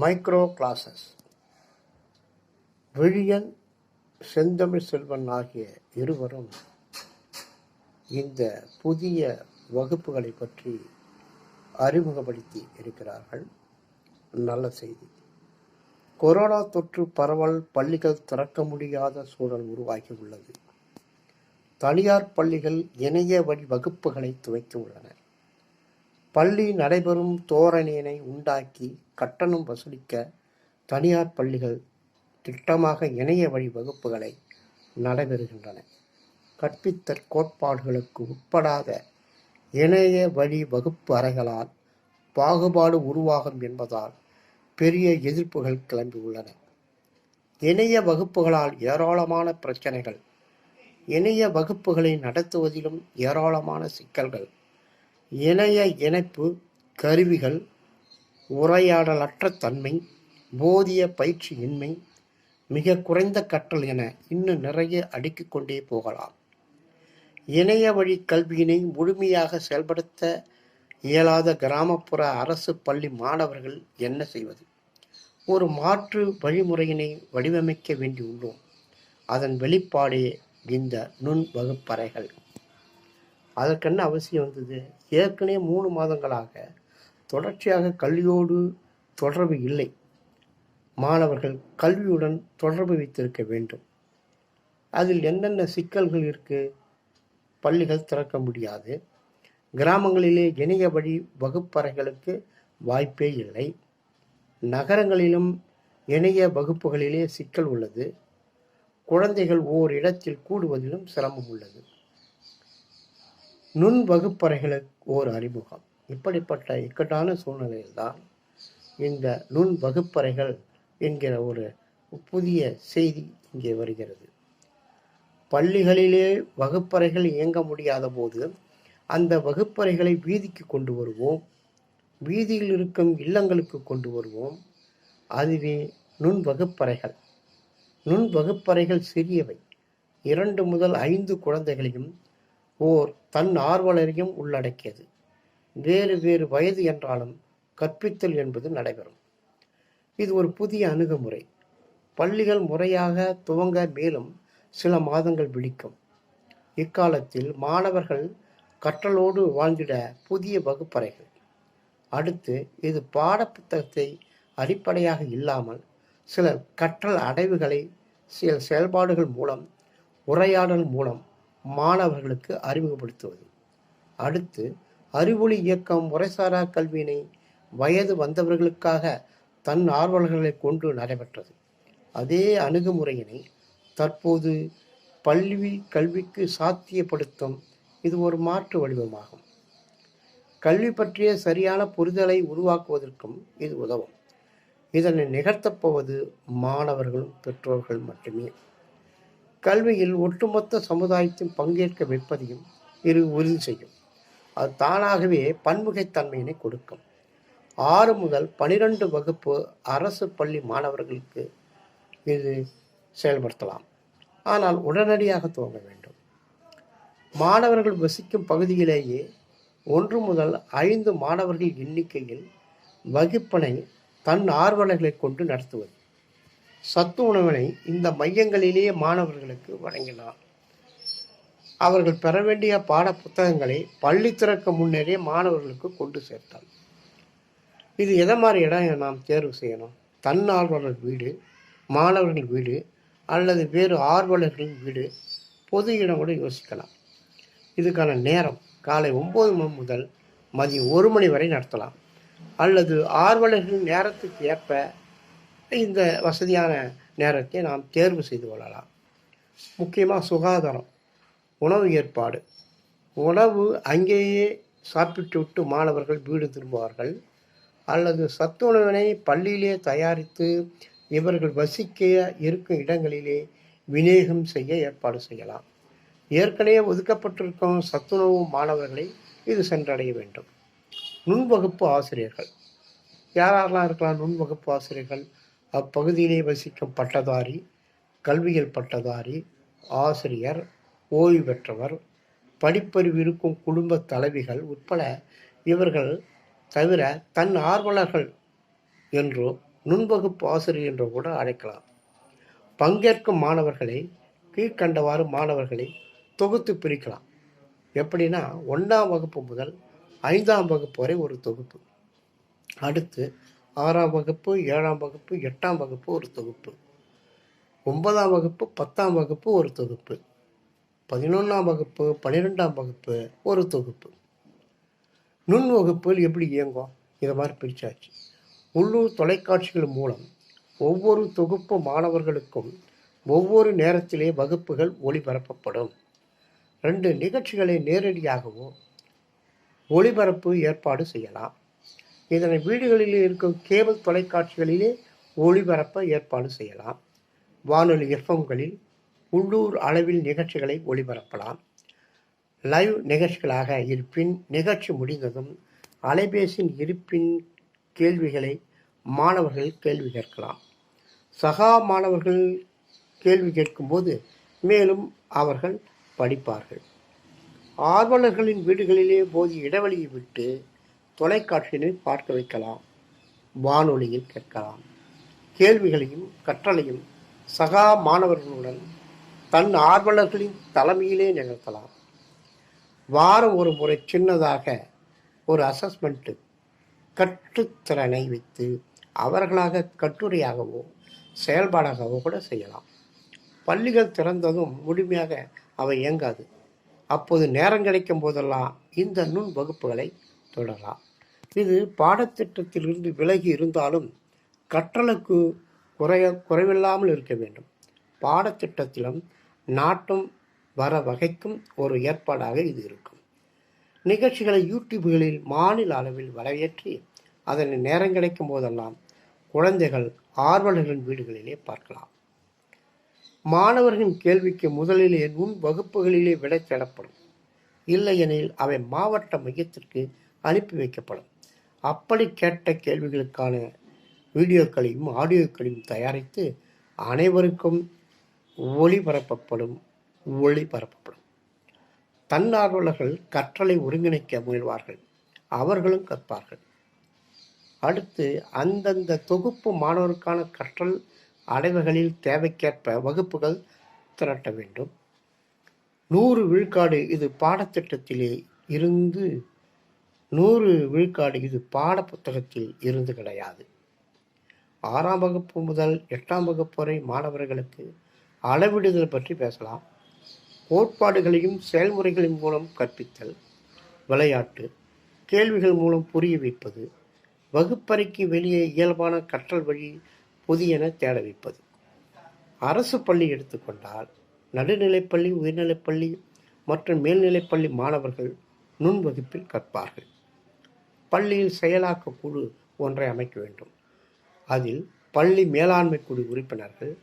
மைக்ரோ கிளாஸஸ். விழியன், செந்தமிழ் செல்வன் ஆகிய இருவரும் இந்த புதிய வகுப்புகளை பற்றி அறிமுகப்படுத்தி இருக்கிறார்கள். நல்ல செய்தி. கொரோனா தொற்று பரவல், பள்ளிகள் திறக்க முடியாத சூழல் உருவாகி உள்ளது. தனியார் பள்ளிகள் இணைய வழி வகுப்புகளை துவக்கி உள்ளன. பள்ளி நடைபெறும் தோரணையினை உண்டாக்கி கட்டணம் வசூலிக்க தனியார் பள்ளிகள் திட்டமாக இணைய வழி வகுப்புகளை நடைபெறுகின்றன. கற்பித்தல் கோட்பாடுகளுக்கு உட்படாத இணைய வழி வகுப்பு அறைகளால் பாகுபாடு உருவாகும் என்பதால் பெரிய எதிர்ப்புகள் கிளம்பியுள்ளன. இணைய வகுப்புகளால் ஏராளமான பிரச்சனைகள், இணைய வகுப்புகளை நடத்துவதிலும் ஏராளமான சிக்கல்கள், இணைய இணைப்பு கருவிகள் உரையாடலற்ற தன்மை, போதிய பயிற்சியின்மை, மிக குறைந்த கற்றல் என இன்னும் நிறைய அடுக்கிக் கொண்டே போகலாம். இணைய வழி கல்வியினை முழுமையாக செயல்படுத்த இயலாத கிராமப்புற அரசு பள்ளி மாணவர்கள் என்ன செய்வது? ஒரு மாற்று வழிமுறையினை வடிவமைக்க வேண்டியுள்ளோம். அதன் வெளிப்பாடே இந்த நுண் வகுப்பறைகள். அதற்கென்ன அவசியம் வந்தது? ஏற்கனவே 3 மாதங்களாக தொடர்ச்சியாக கல்வியோடு தொடர்பு இல்லை. மாணவர்கள் கல்வியுடன் தொடர்பு வைத்திருக்க வேண்டும். அதில் என்னென்ன சிக்கல்கள் இருக்கு? பள்ளிகள் திறக்க முடியாது. கிராமங்களிலே இணைய வழி வகுப்பறைகளுக்கு வாய்ப்பே இல்லை. நகரங்களிலும் இணைய வகுப்புகளிலே சிக்கல் உள்ளது. குழந்தைகள் ஓர் இடத்தில் கூடுவதிலும் சிரமம் உள்ளது. நுண் வகுப்பறைகளுக்கு ஓர் அறிமுகம். இப்படிப்பட்ட இக்கட்டான சூழ்நிலையில்தான் இந்த நுண் வகுப்பறைகள் என்கிற ஒரு புதிய செய்தி இங்கே வருகிறது. பள்ளிகளிலே வகுப்பறைகள் இயங்க முடியாத போது அந்த வகுப்பறைகளை வீதிக்கு கொண்டு வருவோம், வீதியில் இருக்கும் இல்லங்களுக்கு கொண்டு வருவோம். அதுவே நுண் வகுப்பறைகள். நுண் வகுப்பறைகள் சிறியவை. 2 முதல் 5 குழந்தைகளையும் ஓர் தன் ஆர்வலரையும் உள்ளடக்கியது. வேறு வேறு வயது என்றாலும் கற்பித்தல் என்பது நடைபெறும். இது ஒரு புதிய அணுகுமுறை. பள்ளிகள் முறையாக துவங்க மேலும் சில மாதங்கள் பிடிக்கும். இக்காலத்தில் மாணவர்கள் கற்றலோடு வாழ்ந்திட புதிய வகுப்பறைகள். அடுத்து, இது பாட புத்தகத்தை அடிப்படையாக இல்லாமல் சில கற்றல் அடைவுகளை சில செயல்பாடுகள் மூலம், உரையாடல் மூலம் மாணவர்களுக்கு அறிமுகப்படுத்துவது. அடுத்து, அறிவொளி இயக்கம் முறைசாரா கல்வியினை வயது வந்தவர்களுக்காக தன் ஆர்வலர்களை கொண்டு நடைபெற்றது. அதே அணுகுமுறையினை தற்போது பள்ளி கல்விக்கு சாத்தியப்படுத்தும் இது ஒரு மாற்று வடிவமாகும். கல்வி பற்றிய சரியான புரிதலை உருவாக்குவதற்கும் இது உதவும். இதனை நிகழ்த்தப்போவது மாணவர்களும் பெற்றோர்கள் மட்டுமே. கல்வியில் ஒட்டுமொத்த சமுதாயத்தின் பங்கேற்க வைப்பதையும் இது உறுதி செய்யும். அது தானாகவே பன்முகைத்தன்மையினை கொடுக்கும். 6 முதல் 12 வகுப்பு அரசு பள்ளி மாணவர்களுக்கு இது செயல்படுத்தலாம். ஆனால் உடனடியாக துவங்க வேண்டும். மாணவர்கள் வசிக்கும் பகுதியிலேயே 1 முதல் 5 மாணவர்கள் எண்ணிக்கையில் வகுப்பினை தன் ஆர்வலர்களை கொண்டு நடத்துவது. சத்து உணவினை இந்த மையங்களிலேயே மாணவர்களுக்கு வழங்கினார். அவர்கள் பெற வேண்டிய பாட புத்தகங்களை பள்ளி திறக்க முன்னரே மாணவர்களுக்கு கொண்டு சேர்த்தார். இது எதை மாதிரி இடம் நாம் தேர்வு செய்யணும்? தன்னார்வலர் வீடு, மாணவர்கள் வீடு அல்லது வேறு ஆர்வலர்களின் வீடு, பொது இடம் கூட யோசிக்கலாம். இதுக்கான நேரம் காலை 9 மணி முதல் மதியம் 1 மணி வரை நடத்தலாம். அல்லது ஆர்வலர்களின் நேரத்துக்கு ஏற்ப இந்த வசதியான நேரத்தை நாம் தேர்வு செய்து கொள்ளலாம். முக்கியமாக சுகாதாரம், உணவு ஏற்பாடு. உணவு அங்கேயே சாப்பிட்டு விட்டு மாணவர்கள் வீடு திரும்புவார்கள். அல்லது சத்து உணவினை பள்ளியிலே தயாரித்து இவர்கள் வசிக்க இருக்கும் இடங்களிலே விநியோகம் செய்ய ஏற்பாடு செய்யலாம். ஏற்கனவே ஒதுக்கப்பட்டிருக்கும் சத்துணவு மாணவர்களை இது சென்றடைய வேண்டும். நுண்வகுப்பு ஆசிரியர்கள் யாரெல்லாம் இருக்கலாம்? நுண்வகுப்பு ஆசிரியர்கள் அப்பகுதியிலே வசிக்கும் பட்டதாரி, கல்வியியல் பட்டதாரி, ஆசிரியர், ஓய்வு பெற்றவர், படிப்பறிவு இருக்கும் குடும்ப தலைவிகள் உட்பட இவர்கள் தவிர தன் ஆர்வலர்கள் என்றோ நுண்வகுப்பு ஆசிரியர் என்றோ கூட அழைக்கலாம். பங்கேற்கும் மாணவர்களை கீழ்கண்டவாறு மாணவர்களை தொகுத்து பிரிக்கலாம். எப்படின்னா 1ஆம் வகுப்பு முதல் 5ஆம் வகுப்பு வரை ஒரு தொகுப்பு, அடுத்து 6ஆம் வகுப்பு, 7ஆம் வகுப்பு, 8ஆம் வகுப்பு ஒரு தொகுப்பு, 9ஆம் வகுப்பு, 10ஆம் வகுப்பு ஒரு தொகுப்பு, 11ஆம் வகுப்பு, 12ஆம் வகுப்பு ஒரு தொகுப்பு. நுண் வகுப்புகள் எப்படி இயங்கும்? இதை மாதிரி பிரிச்சாச்சு. உள்ளூர் தொலைக்காட்சிகள் மூலம் ஒவ்வொரு தொகுப்பு மாணவர்களுக்கும் ஒவ்வொரு நேரத்திலே வகுப்புகள் ஒளிபரப்பப்படும். 2 நிகழ்ச்சிகளை நேரடியாகவோ ஒளிபரப்பு ஏற்பாடு செய்யலாம். இதனை வீடுகளிலே இருக்கும் கேபிள் தொலைக்காட்சிகளிலே ஒளிபரப்ப ஏற்பாடு செய்யலாம். வானொலி எஃப்எம்களில் உள்ளூர் அளவில் நிகழ்ச்சிகளை ஒளிபரப்பலாம். லைவ் நிகழ்ச்சிகளாக இருப்பின் நிகழ்ச்சி முடிந்ததும் அலைபேசியின் இருப்பின் கேள்விகளை மாணவர்கள் கேள்வி கேட்கலாம். சகா மாணவர்கள் கேள்வி கேட்கும்போது மேலும் அவர்கள் படிப்பார்கள். ஆர்வலர்களின் வீடுகளிலே போதிய இடைவெளியை விட்டு தொலைக்காட்சியினை பார்க்க வைக்கலாம். வானொலியில் கேட்கலாம். கேள்விகளையும் கற்றலையும் சகா மாணவர்களுடன் தன் ஆர்வலர்களின் தலைமையிலே நிகழ்த்தலாம். வாரம் ஒரு முறை சின்னதாக ஒரு அசஸ்மெண்ட்டு கற்றுத்திறனை வைத்து அவர்களாக கட்டுரையாகவோ செயல்பாடாகவோ கூட செய்யலாம். பள்ளிகள் திறந்ததும் முழுமையாக அவை இயங்காது. அப்போது நேரம் கிடைக்கும் போதெல்லாம் இந்த நுண் வகுப்புகளை தொடரலாம். இது பாடத்திட்டத்திலிருந்து விலகி இருந்தாலும் கற்றலுக்கு குறைவில்லாமல் இருக்க வேண்டும். பாடத்திட்டத்திலும் நாட்டம் வர வகைக்கும் ஒரு ஏற்பாடாக இது இருக்கும். நிகழ்ச்சிகளை யூடியூப்களில் மாநில அளவில் வரவேற்றி அதனை நேரம் கிடைக்கும் போதெல்லாம் குழந்தைகள் ஆர்வலர்களின் வீடுகளிலே பார்க்கலாம். மாணவர்களின் கேள்விக்கு முதலிலே நுண் வகுப்புகளிலே விடை தேடப்படும். இல்லையெனில் அவை மாவட்ட மையத்திற்கு அனுப்பி வைக்கப்படும். அப்படி கேட்ட கேள்விகளுக்கான வீடியோக்களையும் ஆடியோக்களையும் தயாரித்து அனைவருக்கும் ஒளிபரப்பப்படும். தன்னார்வலர்கள் கற்றலை ஒருங்கிணைக்க முயல்வார்கள். அவர்களும் கற்பார்கள். அடுத்து அந்தந்த தொகுப்பு மாணவருக்கான கற்றல் அடைவுகளில் தேவைக்கேற்ப வகுப்புகள் திரட்ட வேண்டும். 100 விழுக்காடு இது பாடத்திட்டத்திலே இருந்து 100 விழுக்காடு இது பாட புத்தகத்தில் இருந்து கிடையாது. 6ஆம் வகுப்பு முதல் 8ஆம் வகுப்பு வரை மாணவர்களுக்கு அளவிடுதல் பற்றி பேசலாம். கோட்பாடுகளையும் செயல்முறைகளின் மூலம் கற்பித்தல், விளையாட்டு, கேள்விகள் மூலம் புரிய வைப்பது, வகுப்பறைக்கு வெளியே இயல்பான கற்றல் வழி புதியன தேட வைப்பது. அரசு பள்ளி எடுத்துக்கொண்டால் நடுநிலைப்பள்ளி, உயர்நிலைப்பள்ளி மற்றும் மேல்நிலைப்பள்ளி மாணவர்கள் நுண் வகுப்பில் கற்பார்கள். பள்ளியில் செயலாக்க குழு ஒன்றை அமைக்க வேண்டும். அதில் பள்ளி மேலாண்மை குழு உறுப்பினர்கள்,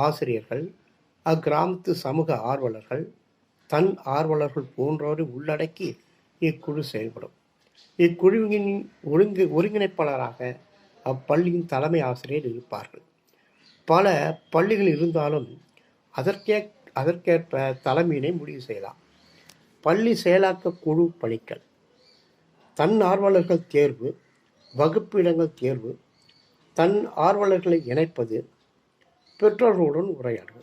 ஆசிரியர்கள், அக்கிராமத்து சமூக ஆர்வலர்கள், தன் ஆர்வலர்கள் போன்றோரை உள்ளடக்கி இக்குழு செயல்படும். இக்குழுவின் ஒருங்கிணைப்பாளராக அப்பள்ளியின் தலைமை ஆசிரியர் இருப்பார்கள். பல பள்ளிகள் இருந்தாலும் அதற்கேற்ப தலைமையினை முடிவு செய்யலாம். பள்ளி செயலாக்க குழு பணிகள்: தன் ஆர்வலர்கள் தேர்வு, வகுப்பு இடங்கள் தேர்வு, தன் ஆர்வலர்களை இணைப்பது, பெற்றோர்களுடன் உரையாடுவது.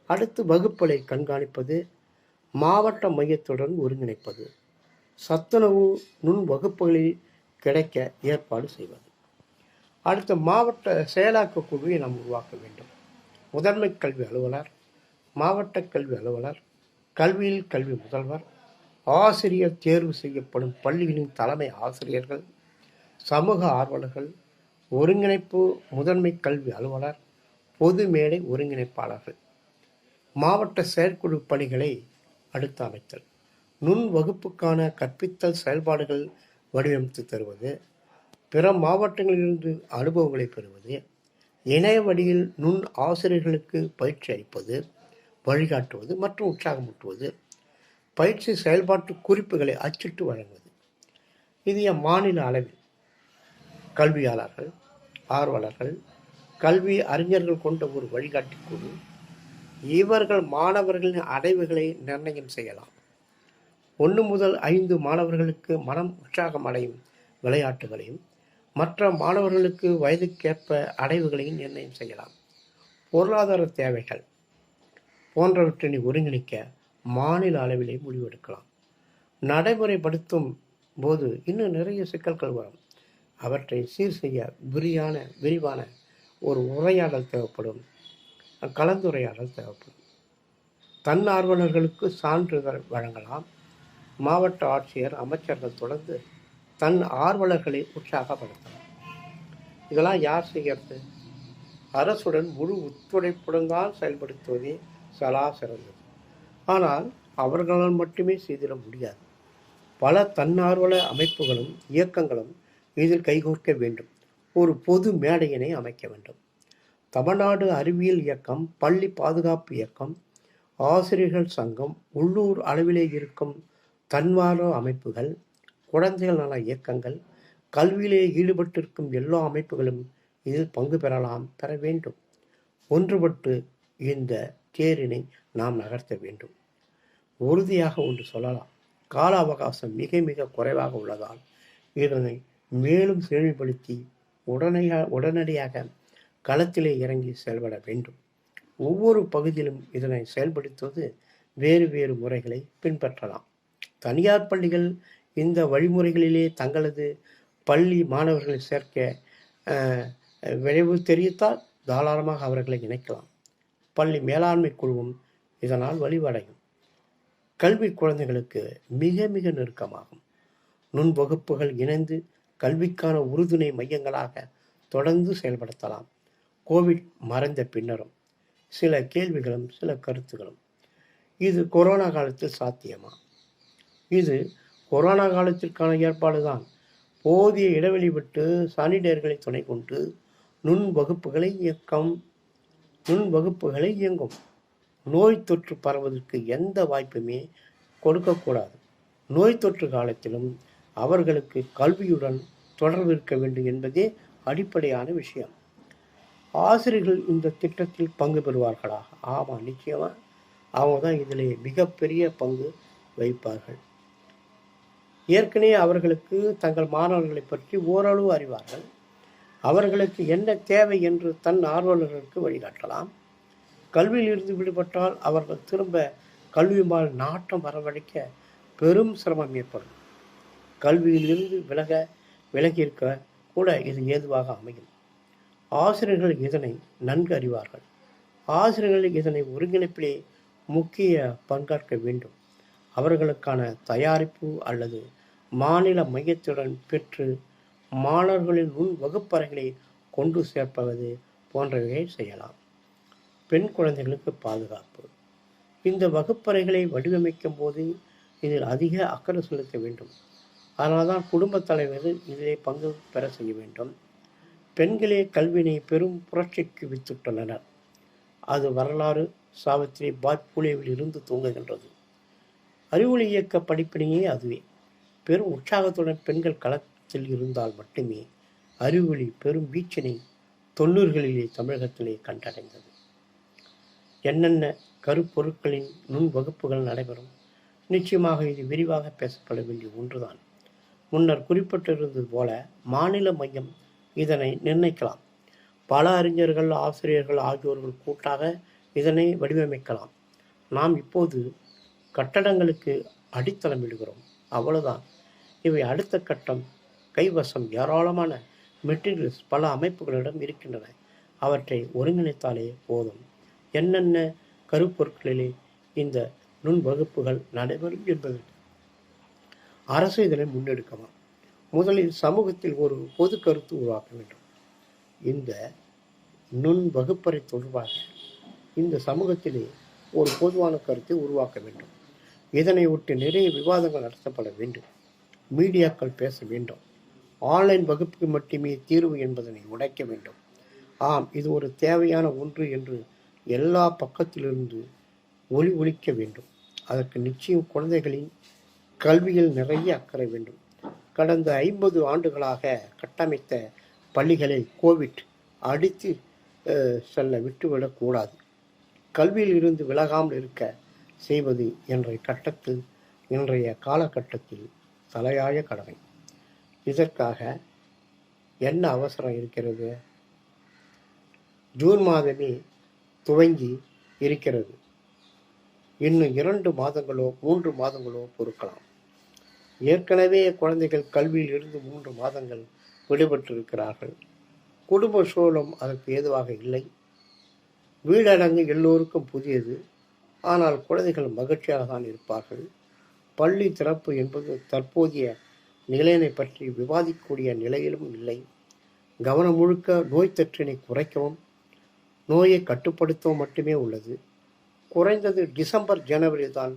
அடுத்து வகுப்புகளை கண்காணிப்பது, மாவட்ட மையத்துடன் ஒருங்கிணைப்பது, சத்துணவு நுண் வகுப்புகளில் கிடைக்க ஏற்பாடு செய்வது. அடுத்த மாவட்ட செயலாக்க குழுவை நாம் உருவாக்க வேண்டும். முதன்மை கல்வி அலுவலர், மாவட்ட கல்வி அலுவலர், கல்வியில் கல்வி முதல்வர், ஆசிரியர் தேர்வு செய்யப்படும் பள்ளிகளின் தலைமை ஆசிரியர்கள், சமூக ஆர்வலர்கள், ஒருங்கிணைப்பு முதன்மை கல்வி அலுவலர், பொது மேடை ஒருங்கிணைப்பாளர்கள். மாவட்ட செயற்குழு பணிகளை அடுத்து அமைத்தல். நுண் வகுப்புக்கான கற்பித்தல் செயல்பாடுகள் வடிவமைத்து தருவது, பிற மாவட்டங்களிலிருந்து அனுபவங்களை பெறுவது, இணைய வழியில் நுண் ஆசிரியர்களுக்கு பயிற்சி அளிப்பது, வழிகாட்டுவது மற்றும் உற்சாகமூட்டுவது, பயிற்சி செயல்பாட்டு குறிப்புகளை அச்சிட்டு வழங்குவது. இது மாநில அளவில் கல்வியாளர்கள், ஆர்வலர்கள், கல்வி அறிஞர்கள் கொண்ட ஒரு வழிகாட்டி குழு. இவர்கள் மாணவர்களின் அடைவுகளை நிர்ணயம் செய்யலாம். 1 முதல் 5 மாணவர்களுக்கு மனம் உற்சாகம் அடையும் விளையாட்டுகளையும் மற்ற மாணவர்களுக்கு வயதுக்கேற்ப அடைவுகளையும் நிர்ணயம் செய்யலாம். பொருளாதார தேவைகள் போன்றவற்றினை ஒருங்கிணைக்க மாநில அளவிலே முடிவெடுக்கலாம். நடைமுறைப்படுத்தும் போது இன்னும் நிறைய சிக்கல்கள் வரும். அவற்றை சீர் செய்ய விரிவான ஒரு உரையாடல் தேவைப்படும், கலந்துரையாடல் தேவைப்படும். தன்னார்வலர்களுக்கு சான்றிதழ் வழங்கலாம். மாவட்ட ஆட்சியர், அமைச்சர்கள் தொடர்ந்து தன் ஆர்வலர்களை உற்சாகப்படுத்தலாம். இதெல்லாம் யார் செய்கிறது? அரசுடன் முழு ஒத்துழைப்புடன் தான் செயல்படுத்துவதே சிறந்தது. ஆனால் அவர்களால் மட்டுமே செய்திட முடியாது. பல தன்னார்வல அமைப்புகளும் இயக்கங்களும் இதில் கைகோர்க்க வேண்டும். ஒரு பொது மேடையினை அமைக்க வேண்டும். தமிழ்நாடு அறிவியல் இயக்கம், பள்ளி பாதுகாப்பு இயக்கம், ஆசிரியர்கள் சங்கம், உள்ளூர் அளவிலே இருக்கும் தன்னார்வ அமைப்புகள், குழந்தைகள் நல இயக்கங்கள், கல்வியிலே ஈடுபட்டிருக்கும் எல்லா அமைப்புகளும் இதில் பங்கு பெற வேண்டும். ஒன்றுபட்டு இந்த தேரினை நாம் நகர்த்த வேண்டும். உறுதியாக ஒன்று சொல்லலாம், கால அவகாசம் மிக மிக குறைவாக உள்ளதால் இதனை மேலும் செழுமைப்படுத்தி உடனடியாக களத்திலே இறங்கி செயல்பட வேண்டும். ஒவ்வொரு பகுதியிலும் இதனை செயல்படுத்துவது வேறு வேறு முறைகளை பின்பற்றலாம். தனியார் பள்ளிகள் இந்த வழிமுறைகளிலே தங்களது பள்ளி மாணவர்களை சேர்க்க விளைவு தெரிவித்தால் தாராளமாக அவர்களை இணைக்கலாம். பள்ளி மேலாண்மை குழுவும் இதனால் வழிவடையும். கல்வி குழந்தைகளுக்கு மிக மிக நெருக்கமாகும். நுண்வகுப்புகள் இணைந்து கல்விக்கான உறுதுணை மையங்களாக தொடர்ந்து செயல்படுத்தலாம். கோவிட் மறைந்த பின்னரும் சில கேள்விகளும் சில கருத்துகளும். இது கொரோனா காலத்தில் சாத்தியமா? இது கொரோனா காலத்திற்கான ஏற்பாடுதான். போதிய இடைவெளி விட்டு சானிடையர்களை துணை கொண்டு நுண் வகுப்புகளை இயங்கும். நோய் தொற்று பரவதற்கு எந்த வாய்ப்புமே கொடுக்கக்கூடாது. நோய் தொற்று காலத்திலும் அவர்களுக்கு கல்வியுடன் தொடர்பு இருக்க வேண்டும் என்பதே அடிப்படையான விஷயம். ஆசிரியர்கள் இந்த திட்டத்தில் பங்கு பெறுவார்களா? ஆமாம், நிச்சயமாக அவங்க தான் இதில் மிகப்பெரிய பங்கு வகிப்பார்கள். ஏற்கனவே அவர்களுக்கு தங்கள் மாணவர்களை பற்றி ஓரளவு அறிவார்கள். அவர்களுக்கு என்ன தேவை என்று தன் ஆர்வலர்களுக்கு வழிகாட்டலாம். கல்வியில் இருந்து விடுபட்டால் அவர்கள் திரும்ப கல்வியுமால் நாட்டம் வரவழைக்க பெரும் சிரமம் ஏற்படும். கல்வியில் இருந்து விலகியிருக்க கூட இது ஏதுவாக அமையும். ஆசிரியர்கள் இதனை நன்கு அறிவார்கள். ஆசிரியர்கள் இதனை ஒருங்கிணைப்பிலே முக்கிய பங்கேற்க வேண்டும். அவர்களுக்கான தயாரிப்பு அல்லது மாநில மையத்துடன் பெற்று மாணவர்களின் முன் வகுப்பறைகளை கொண்டு சேர்ப்பது போன்றவைகளை செய்யலாம். பெண் குழந்தைகளுக்கு பாதுகாப்பு. இந்த வகுப்பறைகளை வடிவமைக்கும் போது இதில் அதிக அக்கறை செலுத்த வேண்டும். அதனால்தான் குடும்பத் தலைவர்கள் இதிலே பங்கு பெற செய்ய வேண்டும். பெண்களே கல்வியினை பெரும் புரட்சிக்கு வித்துள்ளனர். அது வரலாறு சாவித்திரி பாய் பூலேவில் இருந்து தூங்குகின்றது. அறிவொளி இயக்க படிப்பினையே அதுவே. பெரும் உற்சாகத்துடன் பெண்கள் களத்தில் இருந்தால் மட்டுமே அறிவொளி பெரும் வீச்சினை 90களிலே தமிழகத்திலே கண்டடைந்தது. என்னென்ன கருப்பொருட்களின் நுண் வகுப்புகள் நடைபெறும்? நிச்சயமாக இது விரிவாக பேசப்பட வேண்டிய ஒன்றுதான். முன்னர் குறிப்பிட்டிருந்தது போல மாநில மையம் இதனை நிர்ணயிக்கலாம். பல அறிஞர்கள், ஆசிரியர்கள் ஆகியோர்கள் கூட்டாக இதனை வடிவமைக்கலாம். நாம் இப்போது கட்டடங்களுக்கு அடித்தளமிடுகிறோம், அவ்வளவுதான். இவை அடுத்த கட்டம். கைவசம் ஏராளமான மெட்டீரியல்ஸ் பல அமைப்புகளிடம் இருக்கின்றன. அவற்றை ஒருங்கிணைத்தாலே போதும். என்னென்ன கருப்பொருட்களிலே இந்த நுண் வகுப்புகள் நடைபெறும் என்பது அரசு இதனை முன்னெடுக்கலாம். முதலில் சமூகத்தில் ஒரு பொது கருத்து உருவாக்க வேண்டும். இந்த நுண் வகுப்பறை தொடர்பாக இந்த சமூகத்திலே ஒரு பொதுவான கருத்தை உருவாக்க வேண்டும். இதனை ஒட்டி நிறைய விவாதங்கள் நடத்தப்பட வேண்டும். மீடியாக்கள் பேச வேண்டும். ஆன்லைன் வகுப்புக்கு மட்டுமே தீர்வு என்பதனை உடைக்க வேண்டும். ஆம், இது ஒரு தேவையான ஒன்று என்று எல்லா பக்கத்திலிருந்து ஒலிக்க வேண்டும். அதற்கு நிச்சயம் குழந்தைகளின் கல்வியில் நிறைய அக்கறை வேண்டும். கடந்த 50 ஆண்டுகளாக கட்டமைத்த பள்ளிகளை கோவிட் அடித்து செல்ல விட்டுவிடக்கூடாது. கல்வியில் இருந்து விலகாமல் இருக்க செய்வது இன்றைய காலகட்டத்தில் தலையாய கடமை. இதற்காக என்ன அவசரம் இருக்கிறது? ஜூன் மாதமே துவங்கி இருக்கிறது. இன்னும் 2 மாதங்களோ 3 மாதங்களோ பொறுக்கலாம். ஏற்கனவே குழந்தைகள் கல்வியில் இருந்து 3 மாதங்கள் விடுபட்டிருக்கிறார்கள். குடும்ப சூழலும் அதற்கு ஏதுவாக இல்லை. வீடடங்கு எல்லோருக்கும் புதியது. ஆனால் குழந்தைகள் மகிழ்ச்சியாக தான் இருப்பார்கள். பள்ளி திறப்பு என்பது தற்போதைய நிலையினை பற்றி விவாதிக்கக்கூடிய நிலையிலும் இல்லை. கவனம் முழுக்க நோய் தொற்றினை குறைக்கவும் நோயை கட்டுப்படுத்தவும் மட்டுமே உள்ளது. குறைந்தது டிசம்பர் ஜனவரி தான்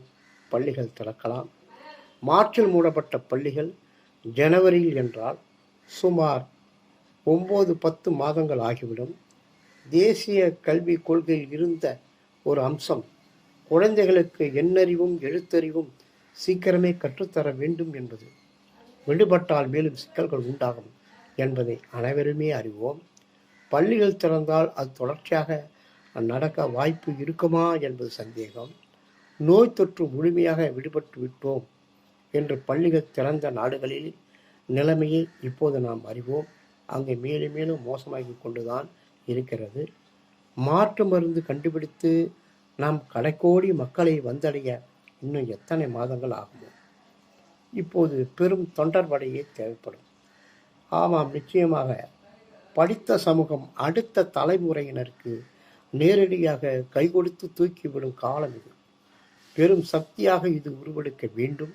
பள்ளிகள் திறக்கலாம். மார்ச்சில் மூடப்பட்ட பள்ளிகள் ஜனவரியில் என்றால் சுமார் 9-10 மாதங்கள் ஆகிவிடும். தேசிய கல்விக் கொள்கையில் இருந்த ஒரு அம்சம் குழந்தைகளுக்கு எண்ணறிவும் எழுத்தறிவும் சீக்கிரமே கற்றுத்தர வேண்டும் என்பது. விடுபட்டால் மேலும் சிக்கல்கள் உண்டாகும் என்பதை அனைவருமே அறிவோம். பள்ளிகள் திறந்தால் அது தொடர்ச்சியாக நடக்க வாய்ப்பு இருக்குமா என்பது சந்தேகம். நோய் தொற்று முழுமையாக விடுபட்டு விட்டோம் என்று பள்ளிகள் திறந்த நாடுகளில் நிலைமையை இப்போது நாம் அறிவோம். அங்கே மேலும் மேலும் மோசமாகி கொண்டுதான் இருக்கிறது. மாற்று மருந்து கண்டுபிடித்து நாம் கடைக்கோடி மக்களை வந்தடைய இன்னும் எத்தனை மாதங்கள் ஆகுமோ? இப்போது பெரும் தொண்டர்படையே தேவைப்படும். ஆமாம், நிச்சயமாக படித்த சமூகம் அடுத்த தலைமுறையினருக்கு நேரடியாக கை கொடுத்து தூக்கிவிடும் காலம் இது. பெரும் சக்தியாக இது உருவெடுக்க வேண்டும்.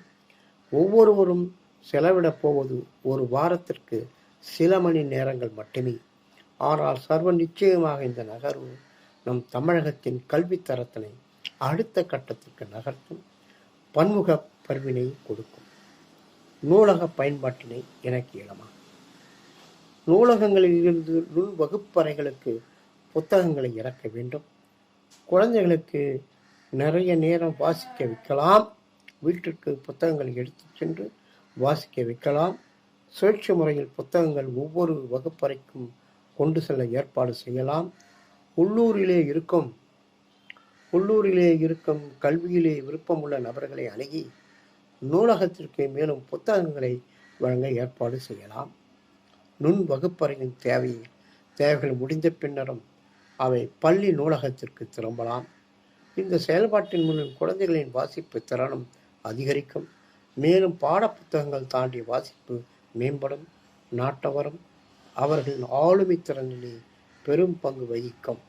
ஒவ்வொருவரும் செலவிடப் போவது ஒரு வாரத்திற்கு சில மணி நேரங்கள் மட்டுமே. ஆனால் சர்வ நிச்சயமாக இந்த நகர்வு நம் தமிழகத்தின் கல்வித்தரத்தினை அடுத்த கட்டத்திற்கு நகர்த்தும். பன்முக பருவினை கொடுக்கும். நூலக பயன்பாட்டினை எனக்கு இயலமா? நூலகங்களில் இருந்து நுண் வகுப்பறைகளுக்கு புத்தகங்களை இறக்க வேண்டும். குழந்தைகளுக்கு நிறைய நேரம் வாசிக்க வைக்கலாம். வீட்டிற்கு புத்தகங்களை எடுத்து சென்று வாசிக்க வைக்கலாம். சுழற்சி முறையில் புத்தகங்கள் ஒவ்வொரு வகுப்பறைக்கும் கொண்டு செல்ல ஏற்பாடு செய்யலாம். உள்ளூரிலே இருக்கும் கல்வியிலே விருப்பமுள்ள நபர்களை அணுகி நூலகத்திற்கு மேலும் புத்தகங்களை வழங்க ஏற்பாடு செய்யலாம். நுண் வகுப்பறையின் தேவைகள் முடிந்த பின்னரும் அவை பள்ளி நூலகத்திற்கு திரும்பலாம். இந்த செயல்பாட்டின் மூலம் குழந்தைகளின் வாசிப்பு திறனும் அதிகரிக்கும். மேலும் பாடப்புத்தகங்கள் தாண்டி வாசிப்பு மேம்படும். நாட்டவரும் அவர்களின் ஆளுமை திறனிலே பெரும் பங்கு வகிக்கும்.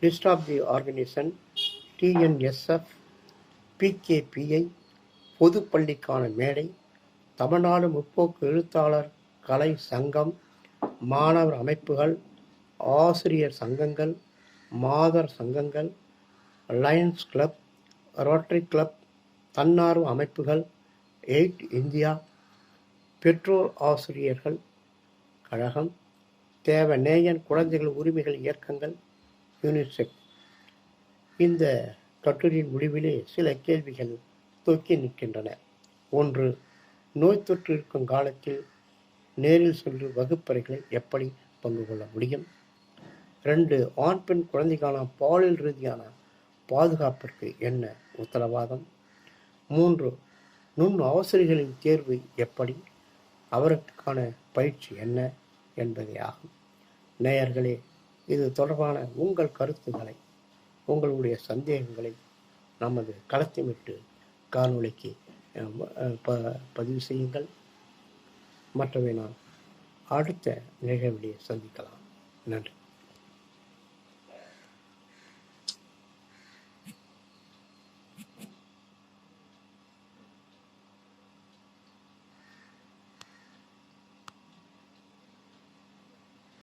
List of the organisation TNSF, PKPI, பொது பள்ளிக்கான மேடை, தமிழ்நாடு முற்போக்கு எழுத்தாளர் கலை சங்கம், மாணவர் அமைப்புகள், ஆசிரியர் சங்கங்கள், மாதர் சங்கங்கள், லயன்ஸ் கிளப், ரோட்டரி கிளப், தன்னார்வ அமைப்புகள், எய்ட் இந்தியா, பெற்றோர் ஆசிரியர்கள் கழகம், தேவநேயன் குழந்தைகள் உரிமைகள் இயக்கங்கள், யூனிசெஃப். இந்த கட்டுரையின் முடிவிலே சில கேள்விகள் தொக்கி நிற்கின்றன. 1. நோய் தொற்று இருக்கும் காலத்தில் நேரில் சென்று வகுப்பறைகளை எப்படி பங்கு கொள்ள முடியும்? 2. ஆண் பெண் குழந்தைக்கான பாலியல் ரீதியான பாதுகாப்பிற்கு என்ன உத்தரவாதம்? 3. நுண் ஆசிரியர்களின் தேர்வு எப்படி? அவருக்கான பயிற்சி என்ன என்பதே ஆகும். நேயர்களே, இது தொடர்பான உங்கள் கருத்துக்களை, உங்களுடைய சந்தேகங்களை நமது களத்திமிட்டு காணொளிக்கு பதிவு செய்யுங்கள். மற்றவை நான் அடுத்த நிகழ்விலே சந்திக்கலாம். நன்றி.